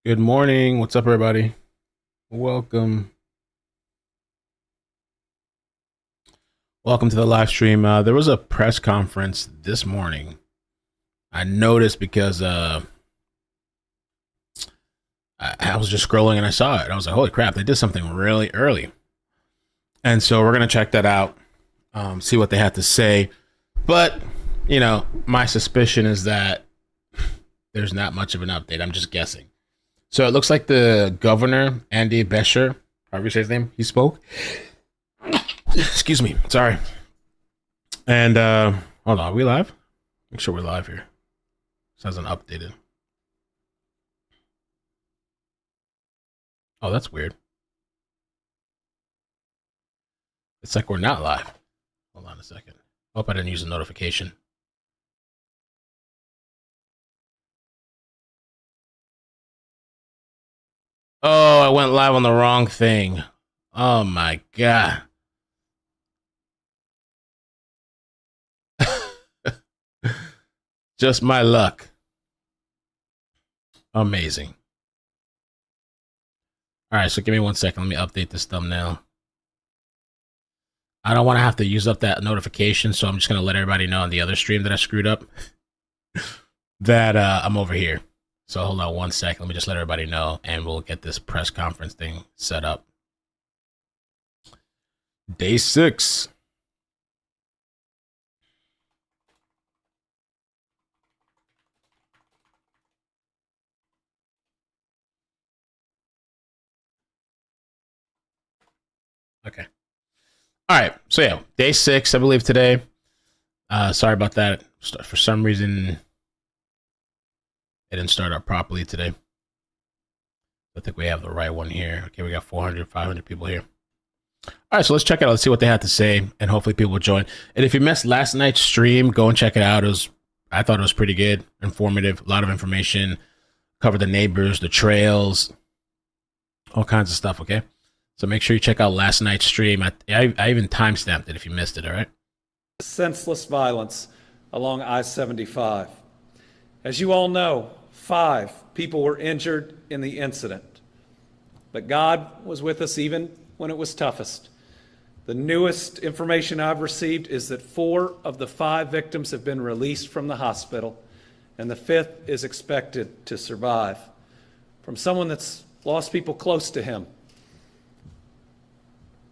Good morning. What's up, everybody? Welcome. Welcome to the live stream. There was a press conference this morning. I noticed because I was just scrolling and I saw it. I was like, holy crap, they did something really early. And so we're going to check that out, see what they had to say. But, my suspicion is that there's not much of an update. I'm just guessing. So it looks like the governor, Andy Beshear, however you say his name, he spoke. Excuse me. Sorry. And hold on, are we live? Make sure we're live here. This hasn't updated. Oh, that's weird. It's like we're not live. Hold on a second. Hope I didn't use a notification. Oh, I went live on the wrong thing. Oh my god. Just my luck. Amazing. All right, so give me 1 second. Let me update this thumbnail. I don't want to have to use up that notification, so I'm just going to let everybody know on the other stream that I screwed up that I'm over here. So hold on 1 second. Let me just let everybody know, and we'll get this press conference thing set up. Day 6. Okay. All right. So yeah, day 6, I believe today. Sorry about that. For some reason, it didn't start up properly today. I think we have the right one here. Okay, we got 400, 500 people here. All right, so let's check it out. Let's see what they had to say, and hopefully people will join. And if you missed last night's stream, go and check it out. I thought it was pretty good, informative, a lot of information. Covered the neighbors, the trails, all kinds of stuff. Okay, so make sure you check out last night's stream. I even timestamped it if you missed it. All right. Senseless violence along I-75. As you all know, 5 people were injured in the incident. But God was with us even when it was toughest. The newest information I've received is that 4 of the 5 victims have been released from the hospital, and the 5th is expected to survive. From someone that's lost people close to him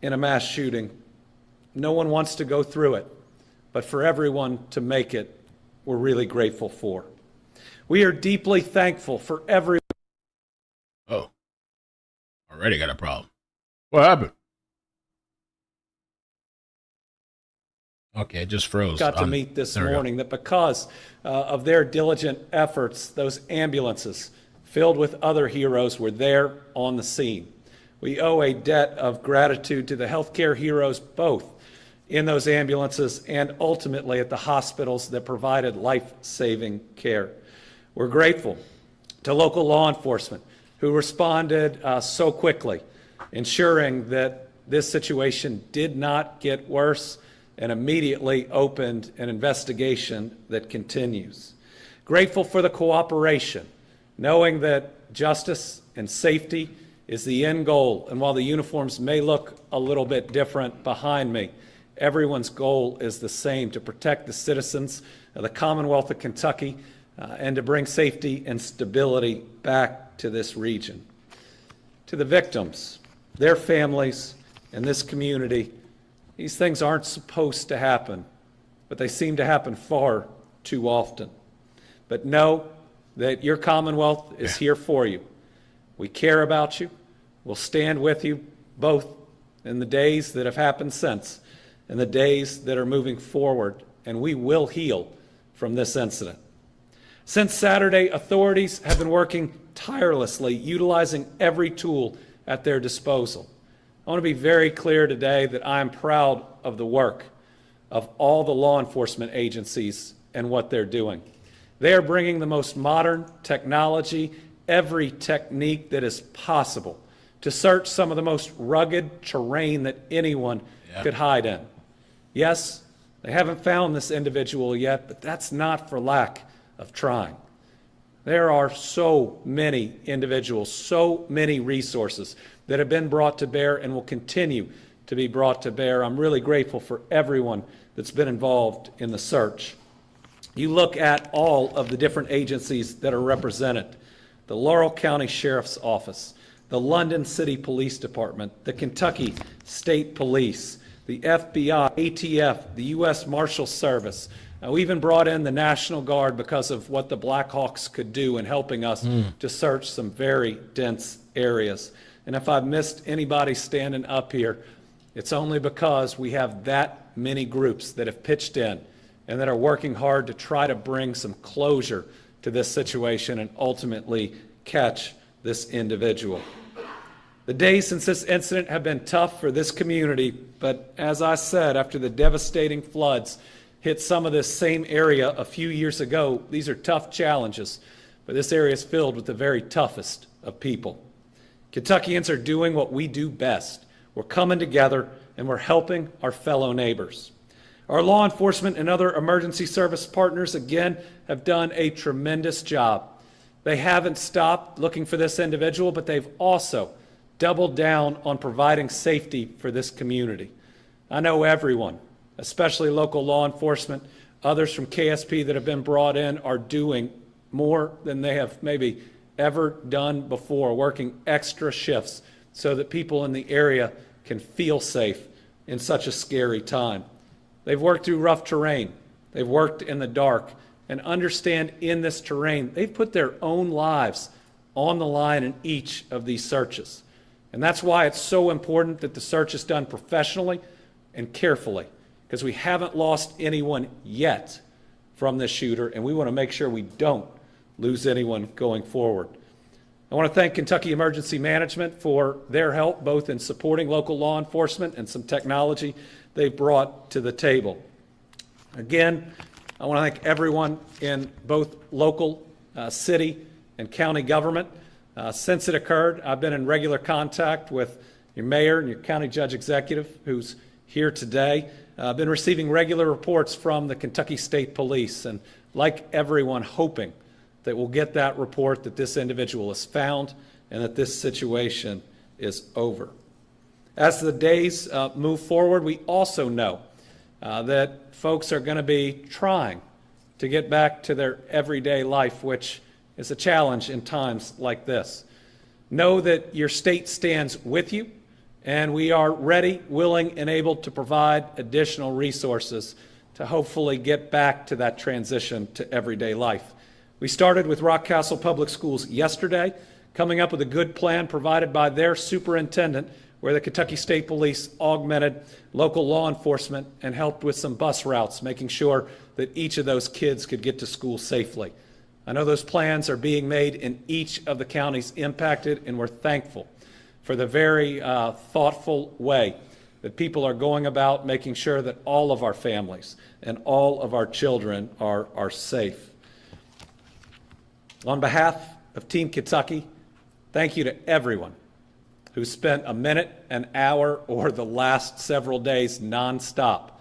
in a mass shooting, no one wants to go through it, but for everyone to make it, we're really grateful for. We are deeply thankful for every. Oh, already got a problem. What happened? Okay, it just froze. Got to meet this morning that because of their diligent efforts, those ambulances filled with other heroes were there on the scene. We owe a debt of gratitude to the healthcare heroes both in those ambulances and ultimately at the hospitals that provided life-saving care. We're grateful to local law enforcement who responded so quickly, ensuring that this situation did not get worse and immediately opened an investigation that continues. Grateful for the cooperation, knowing that justice and safety is the end goal. And while the uniforms may look a little bit different behind me, everyone's goal is the same: to protect the citizens of the Commonwealth of Kentucky and to bring safety and stability back to this region. To the victims, their families, and this community, these things aren't supposed to happen, but they seem to happen far too often. But know that your Commonwealth is here for you. We care about you. We'll stand with you both in the days that have happened since and the days that are moving forward, and we will heal from this incident. Since Saturday, authorities have been working tirelessly, utilizing every tool at their disposal. I want to be very clear today that I am proud of the work of all the law enforcement agencies and what they're doing. They are bringing the most modern technology, every technique that is possible, to search some of the most rugged terrain that anyone could hide in. Yes, they haven't found this individual yet, but that's not for lack of trying. There are so many individuals, so many resources that have been brought to bear and will continue to be brought to bear. I'm really grateful for everyone that's been involved in the search. You look at all of the different agencies that are represented: the Laurel County Sheriff's Office, the London City Police Department, the Kentucky State Police, the FBI, ATF, the U.S. Marshals Service. We even brought in the National Guard because of what the Blackhawks could do in helping us to search some very dense areas. And if I've missed anybody standing up here, it's only because we have that many groups that have pitched in and that are working hard to try to bring some closure to this situation and ultimately catch this individual. The days since this incident have been tough for this community, but as I said, after the devastating floods hit some of this same area a few years ago, these are tough challenges, but this area is filled with the very toughest of people. Kentuckians are doing what we do best. We're coming together and we're helping our fellow neighbors. Our law enforcement and other emergency service partners, again, have done a tremendous job. They haven't stopped looking for this individual, but they've also doubled down on providing safety for this community. I know everyone, especially local law enforcement, others from KSP that have been brought in, are doing more than they have maybe ever done before, working extra shifts so that people in the area can feel safe in such a scary time. They've worked through rough terrain. They've worked in the dark, and understand in this terrain, they've put their own lives on the line in each of these searches. And that's why it's so important that the search is done professionally and carefully, because we haven't lost anyone yet from this shooter, and we want to make sure we don't lose anyone going forward. I want to thank Kentucky Emergency Management for their help, both in supporting local law enforcement and some technology they've brought to the table. Again, I want to thank everyone in both local, city, and county government. Since it occurred, I've been in regular contact with your mayor and your county judge executive, who's here today. I've been receiving regular reports from the Kentucky State Police, and like everyone, hoping that we'll get that report that this individual is found and that this situation is over. As the days move forward, we also know that folks are going to be trying to get back to their everyday life, which is a challenge in times like this. Know that your state stands with you, and we are ready, willing, and able to provide additional resources to hopefully get back to that transition to everyday life. We started with Rockcastle Public Schools yesterday, coming up with a good plan provided by their superintendent, where the Kentucky State Police augmented local law enforcement and helped with some bus routes, making sure that each of those kids could get to school safely. I know those plans are being made in each of the counties impacted, and we're thankful for the very thoughtful way that people are going about making sure that all of our families and all of our children are safe. On behalf of Team Kentucky, thank you to everyone who spent a minute, an hour, or the last several days nonstop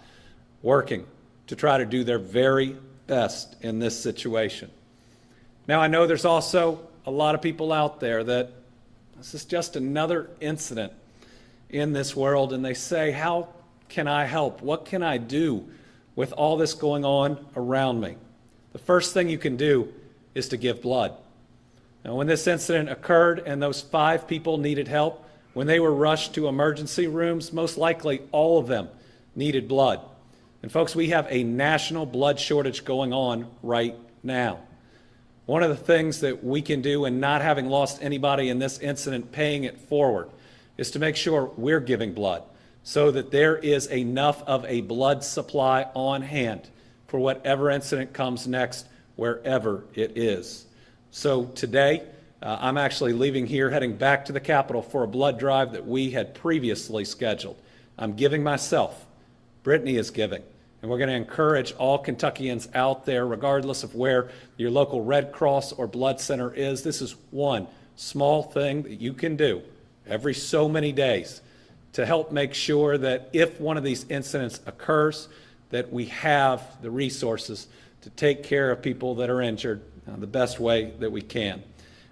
working to try to do their very best in this situation. Now, I know there's also a lot of people out there that this is just another incident in this world, and they say, how can I help? What can I do with all this going on around me? The first thing you can do is to give blood. Now, when this incident occurred and those 5 people needed help, when they were rushed to emergency rooms, most likely all of them needed blood. And folks, we have a national blood shortage going on right now. One of the things that we can do, and not having lost anybody in this incident, paying it forward, is to make sure we're giving blood so that there is enough of a blood supply on hand for whatever incident comes next, wherever it is. So today, I'm actually leaving here, heading back to the Capitol for a blood drive that we had previously scheduled. I'm giving myself. Brittany is giving. And we're going to encourage all Kentuckians out there, regardless of where your local Red Cross or blood center is. This is one small thing that you can do every so many days to help make sure that if one of these incidents occurs, that we have the resources to take care of people that are injured the best way that we can.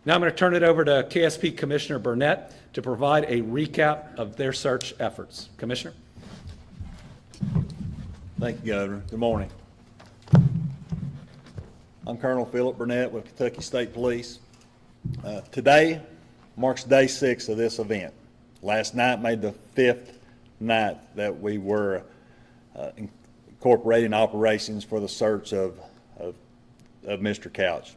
Now I'm going to turn it over to KSP Commissioner Bernett to provide a recap of their search efforts. Commissioner? Thank you, Governor. Good morning. I'm Colonel Philip Bernett with Kentucky State Police. Today marks day 6 of this event. Last night made the 5th night that we were incorporating operations for the search of Mr. Couch.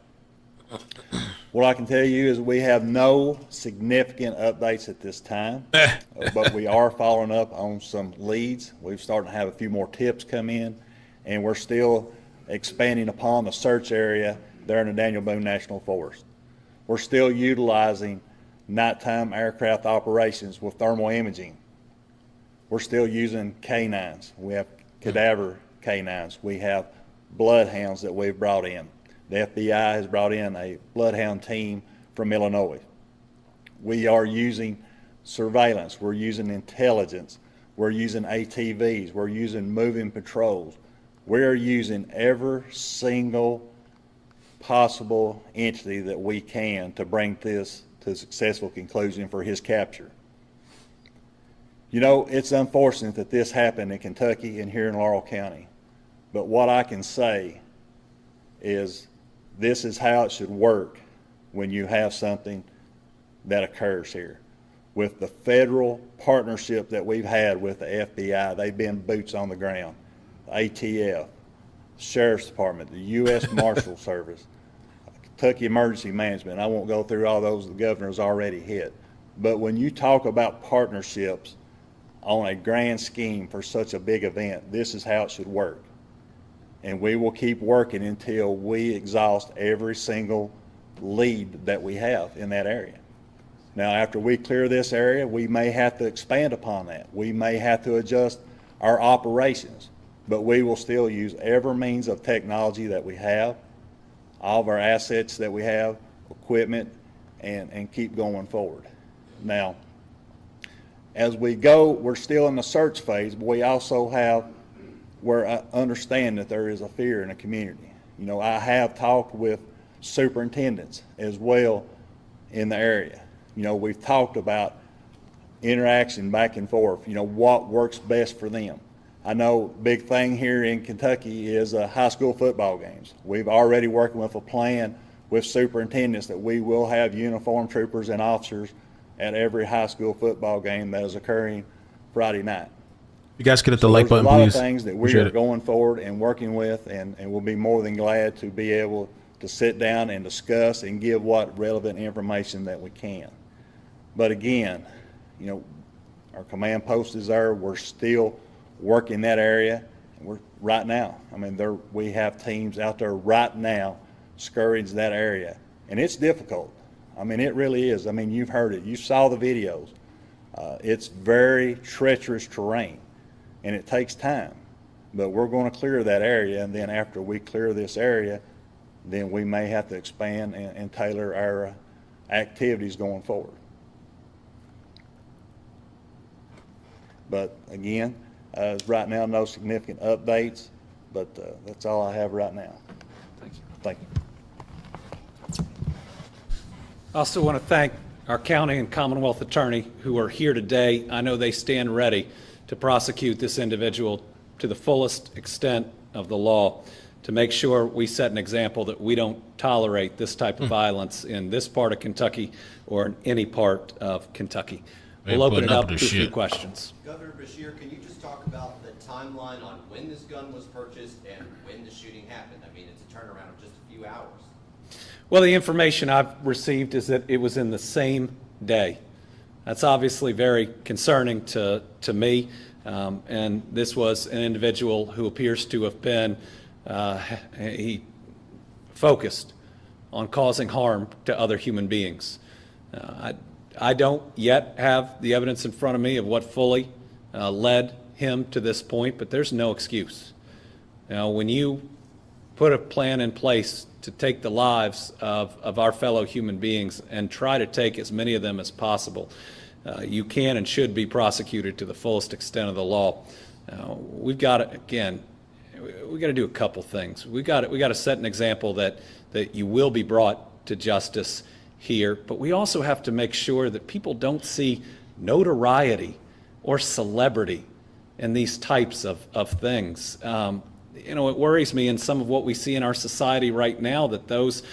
What I can tell you is we have no significant updates at this time, but we are following up on some leads. We've started to have a few more tips come in, and we're still expanding upon the search area there in the Daniel Boone National Forest. We're still utilizing nighttime aircraft operations with thermal imaging. We're still using canines. We have cadaver canines. We have bloodhounds that we've brought in. The FBI has brought in a bloodhound team from Illinois. We are using surveillance. We're using intelligence. We're using ATVs. We're using moving patrols. We're using every single possible entity that we can to bring this to a successful conclusion for his capture. You know, it's unfortunate that this happened in Kentucky and here in Laurel County, but what I can say is this is how it should work when you have something that occurs here. With the federal partnership that we've had with the FBI, they've been boots on the ground. The ATF, Sheriff's Department, the U.S. Marshal Service, Kentucky Emergency Management. I won't go through all those the governor's already hit. But when you talk about partnerships on a grand scheme for such a big event, this is how it should work. And we will keep working until we exhaust every single lead that we have in that area. Now, after we clear this area, we may have to expand upon that. We may have to adjust our operations, but we will still use every means of technology that we have, all of our assets that we have, equipment, and keep going forward. Now, as we go, we're still in the search phase, but we also have where I understand that there is a fear in the community. You know, I have talked with superintendents as well in the area. You know, we've talked about interaction back and forth, you know, what works best for them. I know big thing here in Kentucky is high school football games. We've already working with a plan with superintendents that we will have uniformed troopers and officers at every high school football game that is occurring Friday night. You guys could hit the like button, please. There's a lot please. of things that we are going forward and working with, and we'll be more than glad to be able to sit down and discuss and give what relevant information that we can. But again, you know, our command post is there. We're still working that area. We're right now. I mean, we have teams out there right now scouring that area, and it's difficult. I mean, it really is. I mean, you've heard it. You saw the videos. It's very treacherous terrain. And it takes time, but we're going to clear that area, and then after we clear this area, then we may have to expand and tailor our activities going forward. But again, right now, no significant updates, but that's all I have right now. Thank you. Thank you. I also want to thank our county and Commonwealth attorney who are here today. I know they stand ready to prosecute this individual to the fullest extent of the law, to make sure we set an example that we don't tolerate this type of violence in this part of Kentucky or in any part of Kentucky. We'll open it up to a few questions. Governor Beshear, can you just talk about the timeline on when this gun was purchased and when the shooting happened? I mean, it's a turnaround of just a few hours. Well, the information I've received is that it was in the same day. That's obviously very concerning to me, and this was an individual who appears to have been he focused on causing harm to other human beings. I don't yet have the evidence in front of me of what fully led him to this point, but there's no excuse. Now, when you put a plan in place to take the lives of our fellow human beings and try to take as many of them as possible, you can and should be prosecuted to the fullest extent of the law. We've got to, again, we got to do a couple things. We got to set an example that you will be brought to justice here, but we also have to make sure that people don't see notoriety or celebrity in these types of things. It worries me in some of what we see in our society right now that those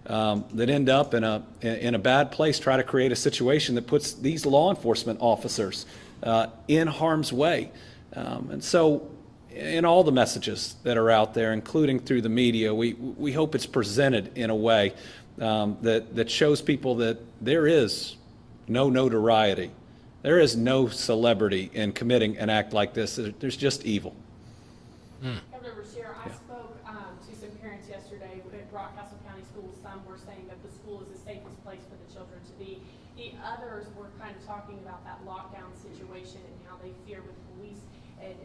that end up in a bad place try to create a situation that puts these law enforcement officers in harm's way. And so in all the messages that are out there, including through the media, we hope it's presented in a way that shows people that there is no notoriety, there is no celebrity in committing an act like this. There's just evil. Governor Beshear, I spoke to some parents yesterday at Rockcastle County Schools. Some were saying that the school is the safest place for the children to be. The others were kind of talking about that lockdown situation and how they fear with police and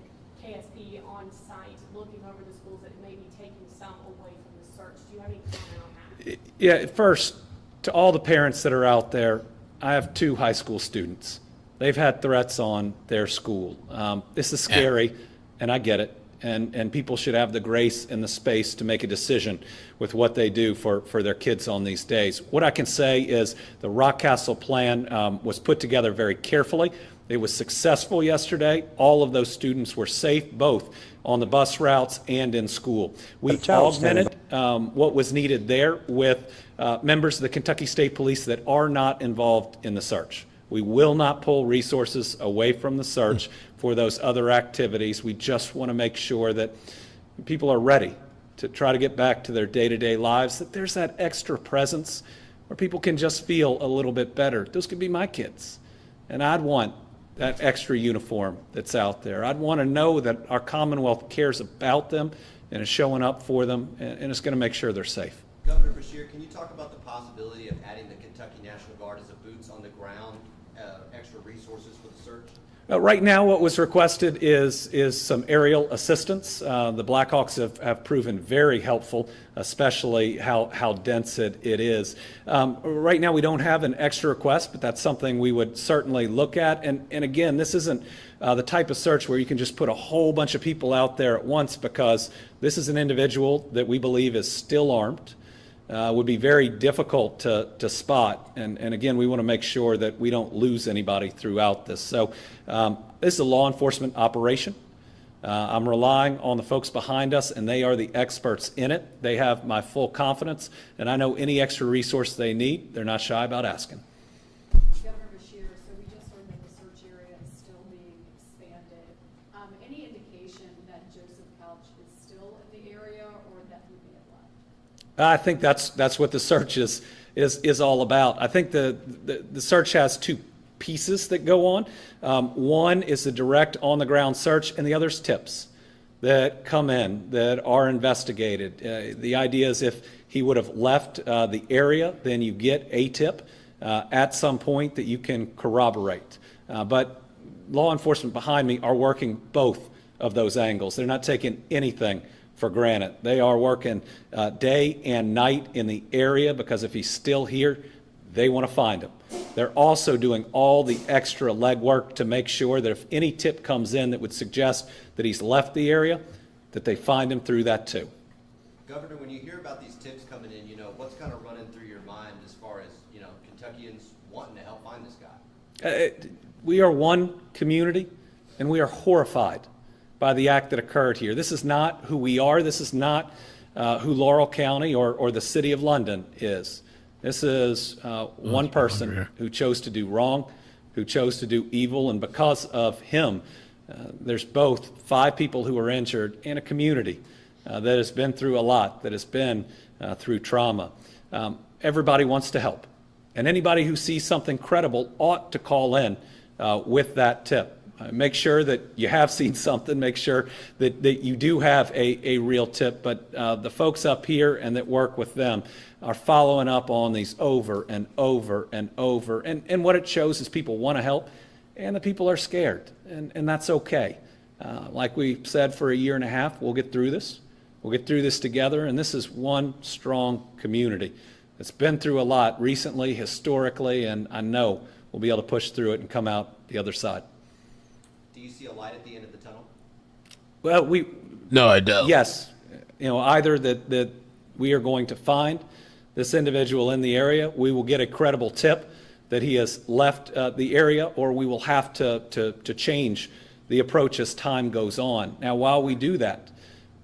KSP on site looking over the schools that it may be taking some away from the search. Do you have any comment on that? Yeah, first, to all the parents that are out there, I have 2 high school students. They've had threats on their school. This is scary, and I get it. And people should have the grace and the space to make a decision with what they do for their kids on these days. What I can say is the Rockcastle plan was put together very carefully. It was successful yesterday. All of those students were safe, both on the bus routes and in school. We augmented what was needed there with members of the Kentucky State Police that are not involved in the search. We will not pull resources away from the search for those other activities. We just want to make sure that people are ready to try to get back to their day-to-day lives, that there's that extra presence where people can just feel a little bit better. Those could be my kids, and I'd want that extra uniform that's out there. I'd want to know that our Commonwealth cares about them and is showing up for them, and is going to make sure they're safe. Governor Beshear, can you talk about the possibility of adding the Kentucky National Guard as a boots on the ground, extra resources for the search? Right now, what was requested is some aerial assistance. The Blackhawks have proven very helpful, especially how dense it is. Right now, we don't have an extra request, but that's something we would certainly look at. And again, this isn't the type of search where you can just put a whole bunch of people out there at once, because this is an individual that we believe is still armed. Would be very difficult to spot. And again, we want to make sure that we don't lose anybody throughout this. So this is a law enforcement operation. I'm relying on the folks behind us, and they are the experts in it. They have my full confidence, and I know any extra resource they need, they're not shy about asking. Governor Beshear, so we just heard that the search area is still being expanded. Any indication that Joseph Couch is still in the area, or that he may have left? I think that's what the search is all about. I think the search has 2 pieces that go on. One is the direct on-the-ground search, and the other is tips that come in that are investigated. The idea is if he would have left the area, then you get a tip at some point that you can corroborate. But law enforcement behind me are working both of those angles. They're not taking anything for granted. They are working day and night in the area, because if he's still here, they want to find him. They're also doing all the extra legwork to make sure that if any tip comes in that would suggest that he's left the area, that they find him through that too. Governor, when you hear about these tips coming in, what's kind of running through your mind as far as, Kentuckians wanting to help find this guy? We are one community, and we are horrified by the act that occurred here. This is not who we are. This is not who Laurel County or the City of London is. This is one person who chose to do wrong, who chose to do evil, and because of him, there's both 5 people who are injured and a community that has been through a lot, that has been through trauma. Everybody wants to help, and anybody who sees something credible ought to call in with that tip. Make sure that you have seen something. Make sure that you do have a real tip. But the folks up here and that work with them are following up on these over and over and over. And what it shows is people want to help, and the people are scared. And that's okay. Like we said, for a year and a half, we'll get through this. We'll get through this together. And this is one strong community that's been through a lot recently, historically, and I know we'll be able to push through it and come out the other side. Do you see a light at the end of the tunnel? Well, No, I don't. Yes, either that we are going to find this individual in the area, we will get a credible tip that he has left the area, or we will have to change the approach as time goes on. Now, while we do that,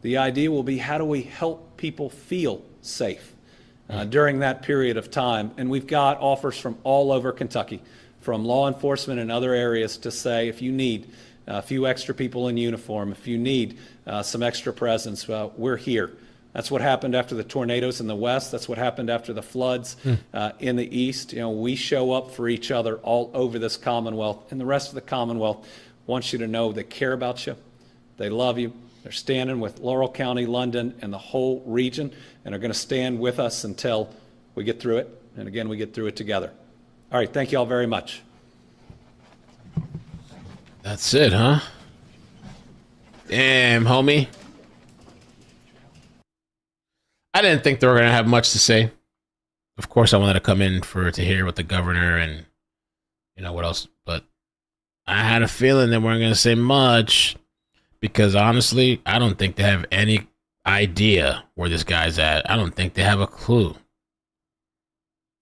the idea will be, how do we help people feel safe during that period of time? And we've got offers from all over Kentucky, from law enforcement and other areas, to say, if you need a few extra people in uniform, if you need some extra presence, well, we're here. That's what happened after the tornadoes in the west. That's what happened after the floods in the east. We show up for each other all over this Commonwealth, and the rest of the Commonwealth wants you to know they care about you. They love you. They're standing with Laurel County, London, and the whole region, and are going to stand with us until we get through it. And again, we get through it together. All right, thank you all very much. That's it, huh? Damn, homie. I didn't think they were going to have much to say. Of course, I wanted to come in to hear what the governor and, what else. But I had a feeling they weren't going to say much, because honestly, I don't think they have any idea where this guy's at. I don't think they have a clue.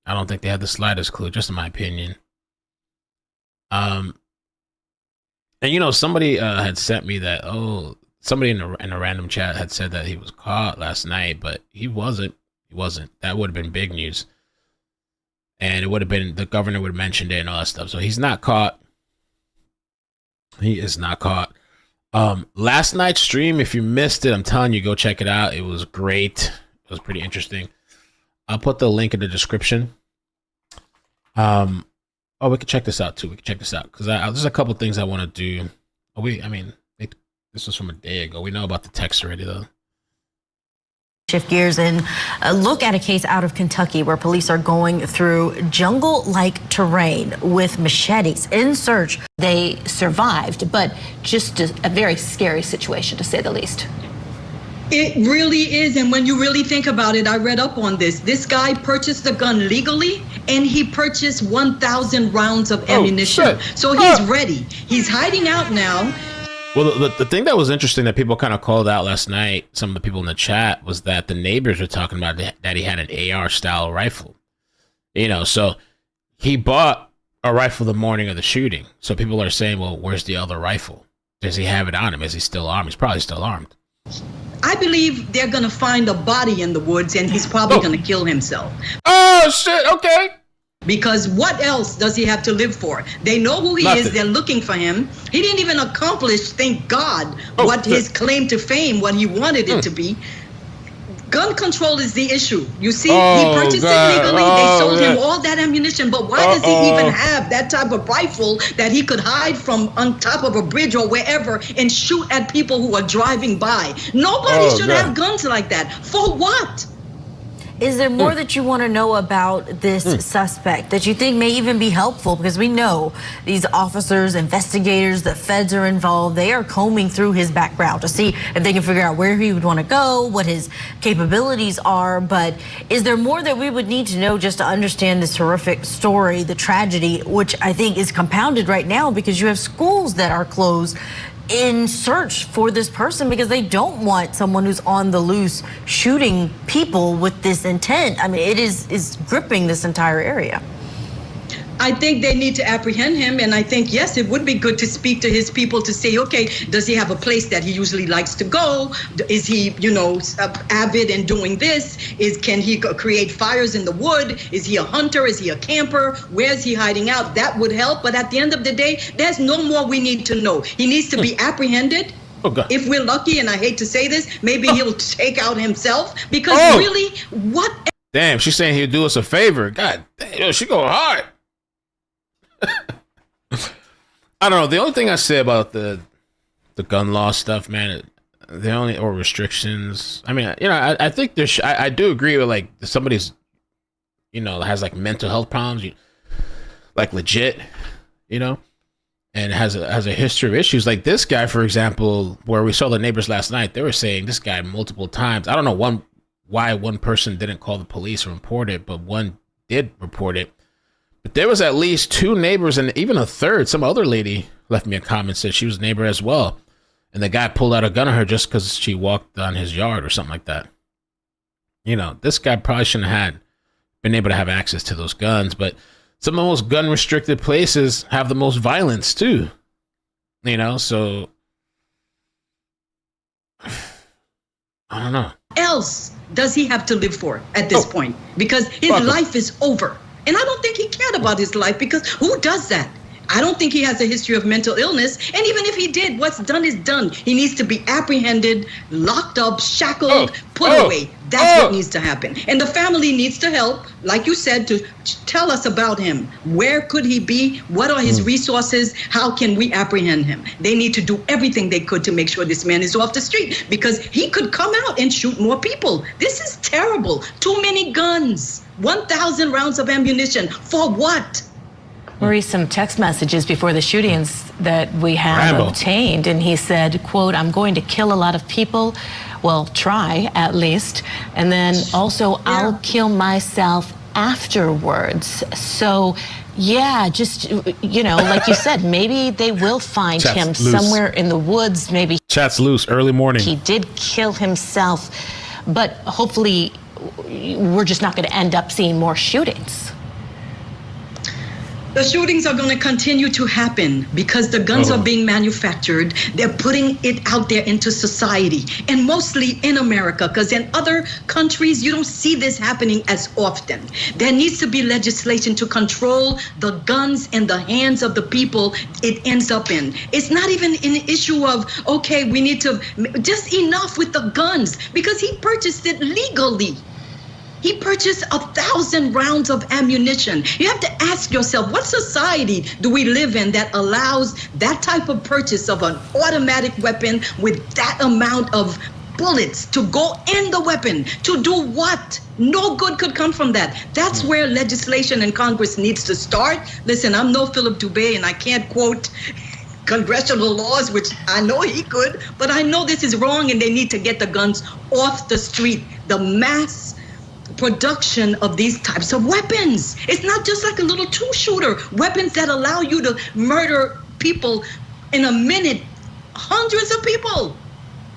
I don't think they have the slightest clue, just in my opinion. And somebody had sent me that, somebody in a random chat had said that he was caught last night, but he wasn't. He wasn't. That would have been big news. And it would have been, the governor would have mentioned it and all that stuff. So he's not caught. He is not caught. Last night's stream, if you missed it, I'm telling you, go check it out. It was great. It was pretty interesting. I'll put the link in the description. We could check this out too. We can check this out, because there's a couple things I want to do. This was from a day ago. We know about the text already, though. Shift gears and look at a case out of Kentucky where police are going through jungle-like terrain with machetes in search. They survived, but just a very scary situation, to say the least. It really is, and when you really think about it, I read up on this. This guy purchased the gun legally, and he purchased 1,000 rounds of ammunition. So he's ready. He's hiding out now. Well, the thing that was interesting that people kind of called out last night, some of the people in the chat, was that the neighbors were talking about that he had an AR-style rifle. So he bought a rifle the morning of the shooting. So people are saying, well, where's the other rifle? Does he have it on him? Is he still armed? He's probably still armed. I believe they're going to find a body in the woods, and he's probably going to kill himself. Oh, shit, okay. Because what else does he have to live for? They know who he is. They're looking for him. He didn't even accomplish, thank God, what his claim to fame, what he wanted it to be. Gun control is the issue. You see, he purchased it legally. They sold him all that ammunition. But why does he even have that type of rifle that he could hide from on top of a bridge or wherever and shoot at people who are driving by? Nobody should have guns like that. For what? Is there more that you want to know about this suspect that you think may even be helpful? Because we know these officers, investigators, the feds are involved. They are combing through his background to see if they can figure out where he would want to go, what his capabilities are. But is there more that we would need to know just to understand this horrific story, the tragedy, which I think is compounded right now because you have schools that are closed in search for this person because they don't want someone who's on the loose shooting people with this intent. I mean, it is gripping this entire area. I think they need to apprehend him, and I think, yes, it would be good to speak to his people to say, okay, does he have a place that he usually likes to go? Is he, avid in doing this? Can he create fires in the wood? Is he a hunter? Is he a camper? Where's he hiding out? That would help, but at the end of the day, there's no more we need to know. He needs to be apprehended. If we're lucky, and I hate to say this, maybe he'll take out himself, because really, what? Damn, she's saying he'll do us a favor. God damn, she going hard. I don't know. The only thing I say about the gun law stuff, man, or restrictions. I mean, I think there's. I do agree with like somebody's, has like mental health problems, like legit, and has a history of issues. Like this guy, for example, where we saw the neighbors last night, they were saying this guy multiple times. I don't know why one person didn't call the police or report it, but one did report it. But there was at least two neighbors and even a third. Some other lady left me a comment, said she was a neighbor as well. and the guy pulled out a gun on her just because she walked on his yard or something like that. You know, this guy probably shouldn't have been able to have access to those guns, but some of the most gun restricted places have the most violence too. You know, so I don't know. Else does he have to live for at this point? Because his life is over. And I don't think he cared about his life, because who does that? I don't think he has a history of mental illness. And even if he did, what's done is done. He needs to be apprehended, locked up, shackled, put away. That's what needs to happen. And the family needs to help, like you said, to tell us about him. Where could he be? What are his resources? How can we apprehend him? They need to do everything they could to make sure this man is off the street, because he could come out and shoot more people. This is terrible. Too many guns. 1,000 rounds of ammunition. For what? Marie, some text messages before the shootings that we have obtained, and he said, quote, "I'm going to kill a lot of people, well, try at least, and then also I'll kill myself afterwards." So yeah, just, you know, like you said, maybe they will find him somewhere in the woods. Maybe chat's loose early morning. He did kill himself, but hopefully we're just not going to end up seeing more shootings. The shootings are going to continue to happen because the guns are being manufactured. They're putting it out there into society, and mostly in America, because in other countries, you don't see this happening as often. There needs to be legislation to control the guns in the hands of the people it ends up in. It's not even an issue of, okay, we need to, just enough with the guns, because he purchased it legally. He purchased 1,000 rounds of ammunition. You have to ask yourself, what society do we live in that allows that type of purchase of an automatic weapon with that amount of bullets to go in the weapon? To do what? No good could come from that. That's where legislation in Congress needs to start. Listen, I'm no Philip Dubé, and I can't quote congressional laws, which I know he could, but I know this is wrong, and they need to get the guns off the street. The mass production of these types of weapons. It's not just like a little two-shooter. Weapons that allow you to murder people in a minute, hundreds of people.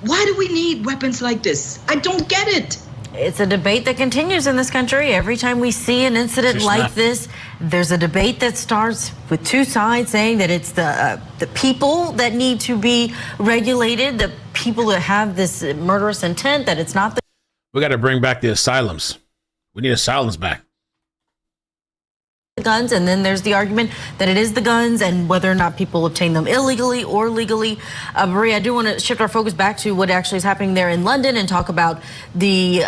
Why do we need weapons like this? I don't get it. It's a debate that continues in this country. Every time we see an incident like this, there's a debate that starts with two sides saying that it's the people that need to be regulated, the people that have this murderous intent, that it's not the... We got to bring back the asylums. We need asylums back. Guns, and then there's the argument that it is the guns and whether or not people obtain them illegally or legally. Maria, I do want to shift our focus back to what actually is happening there in London and talk about the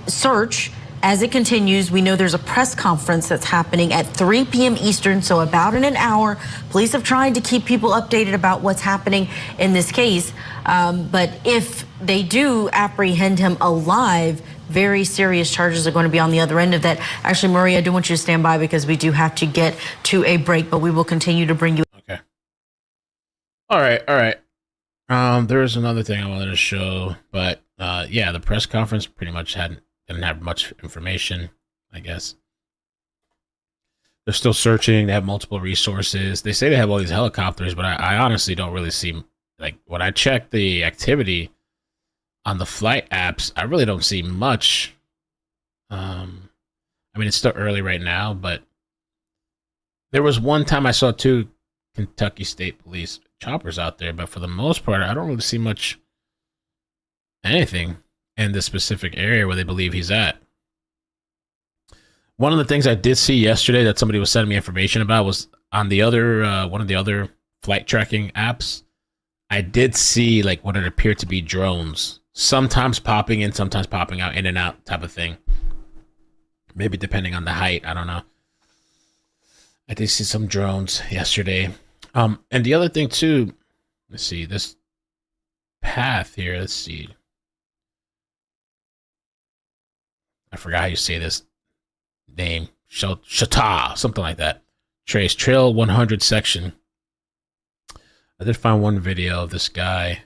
search as it continues. We know there's a press conference that's happening at 3 p.m. Eastern, so about in an hour. Police have tried to keep people updated about what's happening in this case, but if they do apprehend him alive, very serious charges are going to be on the other end of that. Actually, Maria, I do want you to stand by because we do have to get to a break, but we will continue to bring you. Okay. All right. There was another thing I wanted to show, but yeah, the press conference pretty much didn't have much information, I guess. They're still searching. They have multiple resources. They say they have all these helicopters, but I honestly don't really see, like, when I check the activity on the flight apps, I really don't see much. I mean, it's still early right now, but there was one time I saw 2 Kentucky State Police choppers out there, but for the most part, I don't really see much anything in the specific area where they believe he's at. One of the things I did see yesterday that somebody was sending me information about was on the other one of the other flight tracking apps. I did see like what it appeared to be drones, sometimes popping in, sometimes popping out, in and out type of thing. Maybe depending on the height, I don't know. I did see some drones yesterday. And the other thing too, let's see, this path here, let's see. I forgot how you say this name. Shata, something like that. Trail 100 section. I did find one video of this guy.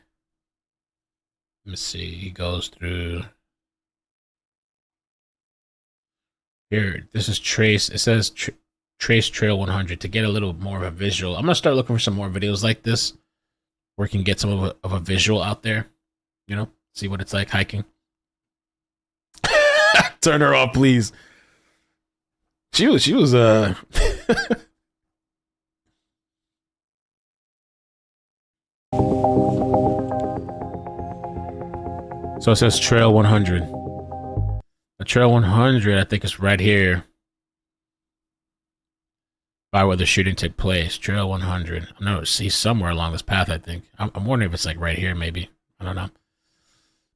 Let me see. He goes through here. This is Trace. It says Trace Trail 100 to get a little more of a visual. I'm gonna start looking for some more videos like this where we can get some of a visual out there, you know, see what it's like hiking. Turn her off, please. She was So it says Trail 100. The Trail 100, I think, is right here by where the shooting took place. Trail 100. I know he's somewhere along this path, I think. I'm wondering if it's like right here, maybe. I don't know.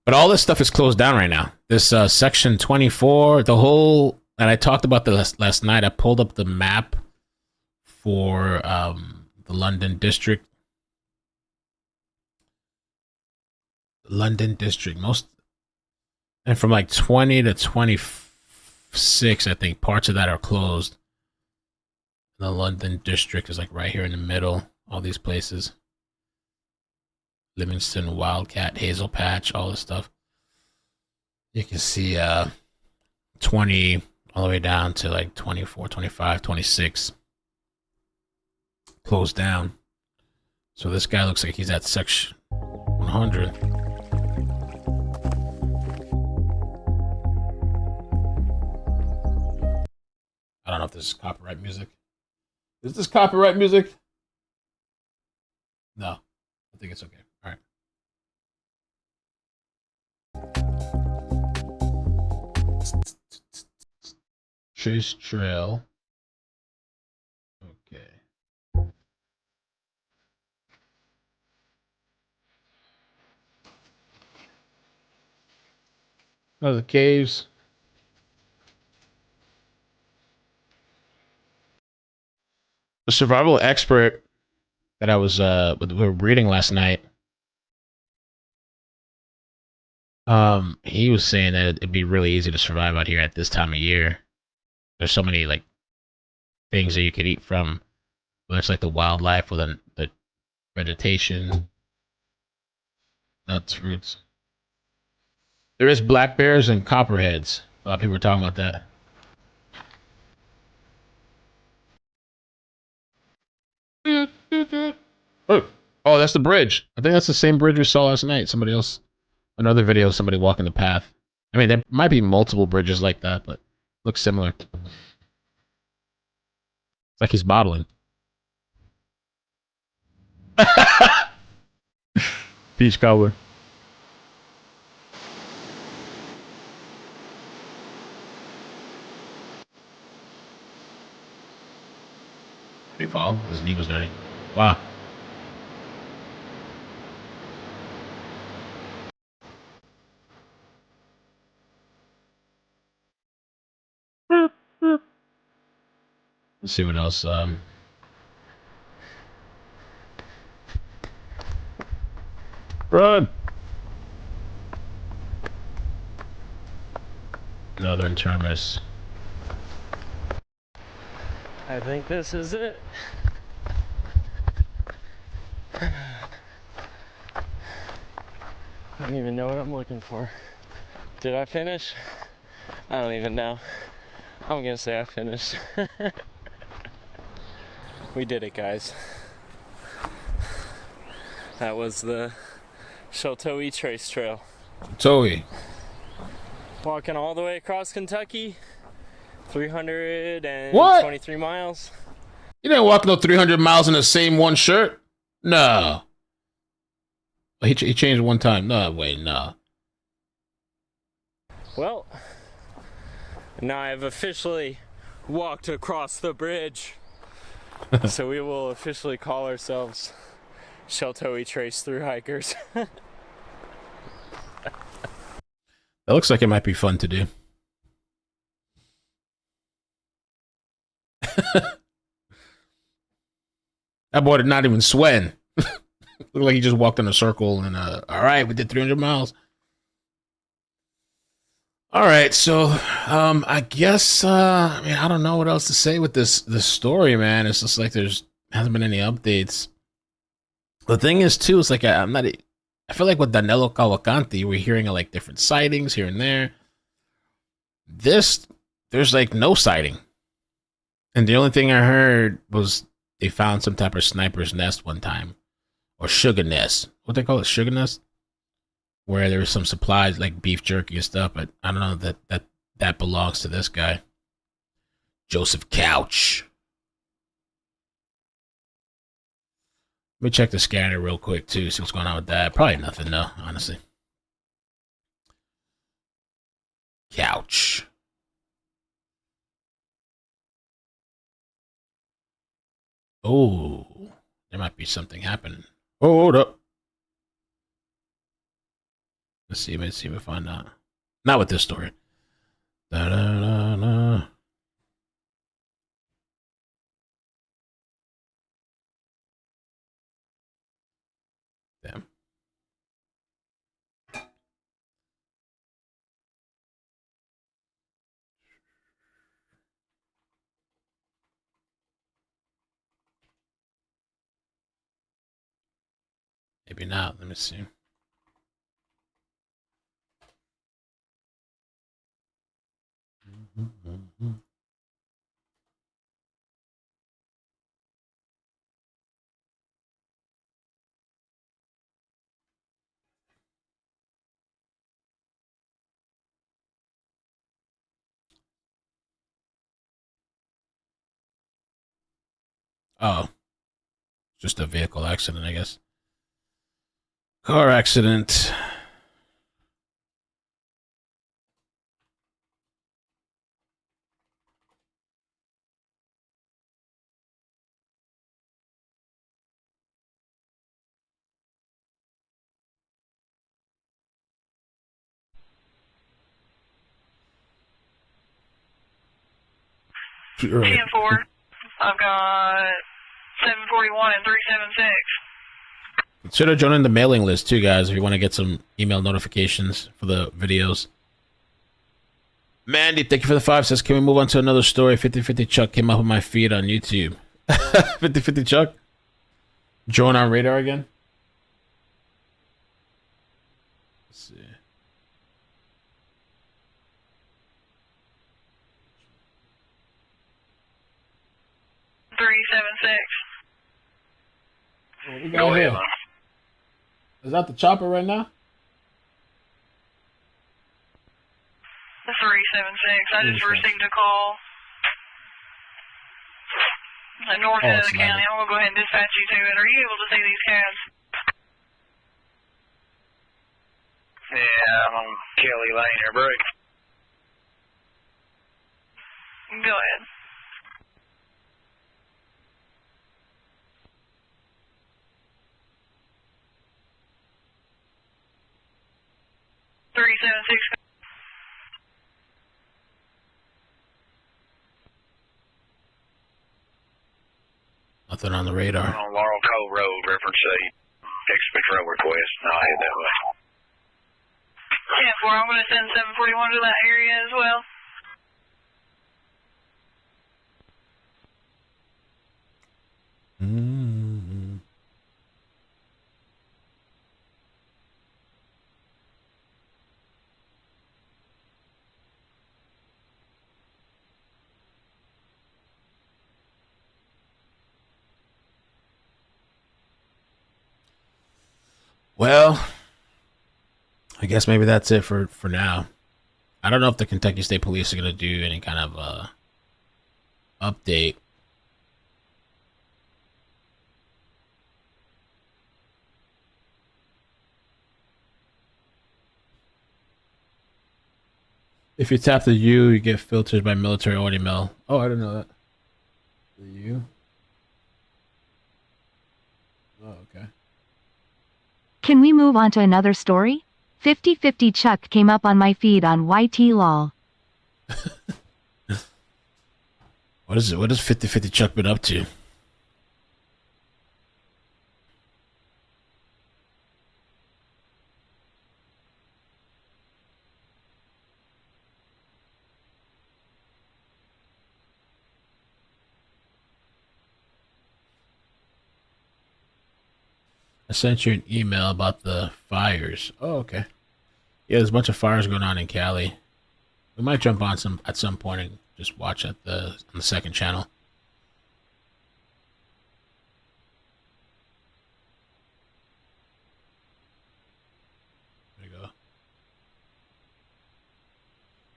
But all this stuff is closed down right now. This section 24, the whole, and I talked about this last night. I pulled up the map for the London district. London district, and from like 20 to 26, I think parts of that are closed. The London district is like right here in the middle. All these places, Livingston, Wildcat, Hazel Patch, all this stuff. You can see 20 all the way down to like 24, 25, 26 closed down. So this guy looks like he's at section 100. I don't know if this is copyright music. Is this copyright music? No, I think it's okay. All right. Chase Trail. Okay. Oh, the caves. The survival expert that I was we were reading last night, he was saying that it'd be really easy to survive out here at this time of year. There's so many like things that you could eat from, whether it's like the wildlife or the vegetation, nuts, fruits. There is black bears and copperheads. A lot of people were talking about that. Oh, that's the bridge. I think that's the same bridge we saw last night. Another video of somebody walking the path. I mean, there might be multiple bridges like that, but looks similar. It's like he's modeling. Beach cobbler. Did he fall? His knee was dirty. Wow. Let's see what else. Run! Northern Terminus. I think this is it. I don't even know what I'm looking for. Did I finish? I don't even know. I'm gonna say I finished. We did it, guys. That was the Sheltoe Trace Trail. Toey. Walking all the way across Kentucky. 323 miles. You didn't walk no 300 miles in the same one shirt? No. He changed one time. No, wait, no. Well, now I've officially walked across the bridge. So we will officially call ourselves Sheltoe Trace Through Hikers. That looks like it might be fun to do. That boy did not even sweating. Looked like he just walked in a circle and all right, we did 300 miles. All right, so I guess I mean I don't know what else to say with this story, man. It's just like hasn't been any updates. The thing is too, it's like I feel like with Danilo Cavalcanti, we're hearing like different sightings here and there. There's like no sighting. And the only thing I heard was they found some type of sniper's nest one time. or Sugar Nest. What they call it, Sugar Nest, where there was some supplies like beef jerky and stuff. But I don't know that belongs to this guy, Joseph Couch. Let me check the scanner real quick too. See what's going on with that. Probably nothing though, honestly. Couch. Oh, there might be something happening. Oh, hold up. Let's see if I find out. Not with this story. Da, da, da, da. Damn. Maybe not. Let me see. Oh, just a vehicle accident, I guess. Car accident. Sure. 10-4. I've got 741 and 376. Consider joining the mailing list too, guys, if you want to get some email notifications for the videos. Mandy, thank you for the 5. Says, can we move on to another story? 50/50 Chuck came up on my feed on YouTube. 50/50 Chuck? Join on radar again? Let's see. What we got here? Is that the chopper right now? The 376. I just received a call. The north end of the county. I'm going to go ahead and dispatch you to it. Are you able to see these cabs? Yeah, I'm on Kelly Lane here, break. Go ahead. Three, 7, 6. Nothing on the radar. On Laurel Cove Road, reference a patrol request, and I'll head that way. 10-4, I'm going to send 741 to that area as well. Mm-hmm. Well, I guess maybe that's it for now. I don't know if the Kentucky State Police are going to do any kind of update. If you tap the U, you get filtered by military audio mail. Oh, I didn't know that. The U? Oh, okay. Can we move on to another story? 50/50 Chuck came up on my feed on YT lol. What is it? What has 50/50 Chuck been up to? I sent you an email about the fires. Oh, okay. Yeah, there's a bunch of fires going on in Cali. We might jump on some at some point and just watch on the second channel.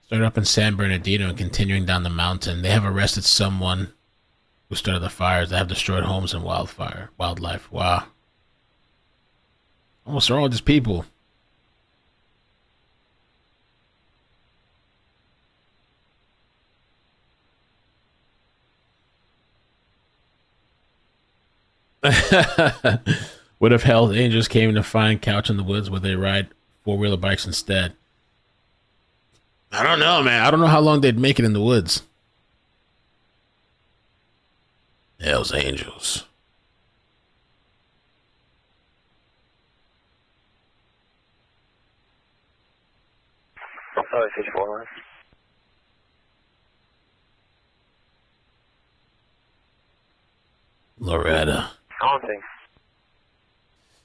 Started up in San Bernardino and continuing down the mountain. They have arrested someone who started the fires that have destroyed homes and wildlife. Wow. Almost all just people. What if Hell's Angels came to find Couch in the woods where they ride four-wheeler bikes instead? I don't know, man. I don't know how long they'd make it in the woods. Hell's Angels. Oh, 64. Loretta. Haunting.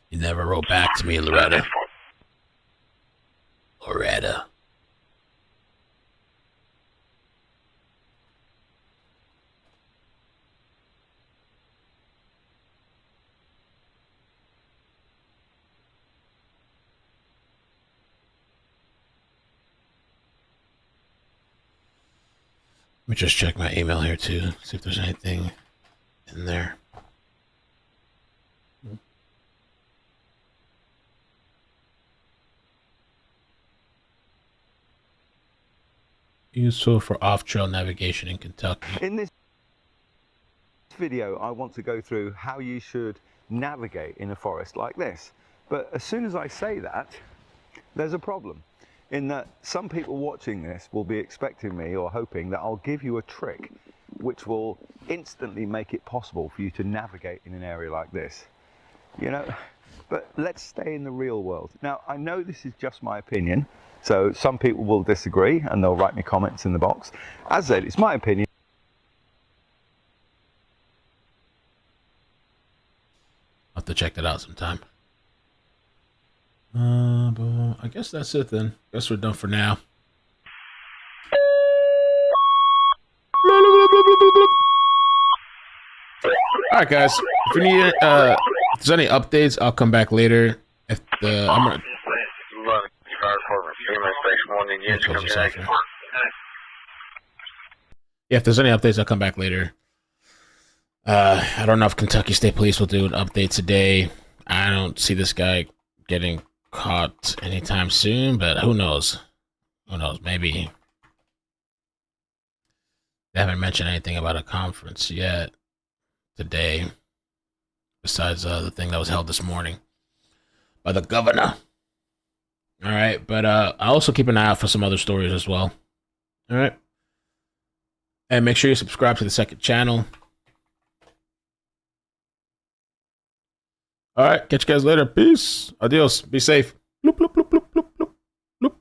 You never wrote back to me, Loretta. Loretta. Let me just check my email here too, see if there's anything in there. Useful for off-trail navigation in Kentucky. In this video, I want to go through how you should navigate in a forest like this. But as soon as I say that, there's a problem. In that some people watching this will be expecting me or hoping that I'll give you a trick which will instantly make it possible for you to navigate in an area like this. You know, but let's stay in the real world. Now, I know this is just my opinion, so some people will disagree and they'll write me comments in the box. As I said, it's my opinion. I'll have to check that out sometime. But I guess that's it then. Guess we're done for now. All right, guys. If you need, if there's any updates, I'll come back later. If the I'm gonna close this off here. Yeah, if there's any updates, I'll come back later. I don't know if Kentucky State Police will do an update today. I don't see this guy getting caught anytime soon, but who knows? Who knows? Maybe they haven't mentioned anything about a conference yet today, besides the thing that was held this morning by the governor. All right, but I also keep an eye out for some other stories as well. All right, and make sure you subscribe to the second channel. All right, catch you guys later. Peace. Adios. Be safe. Bloop, bloop, bloop.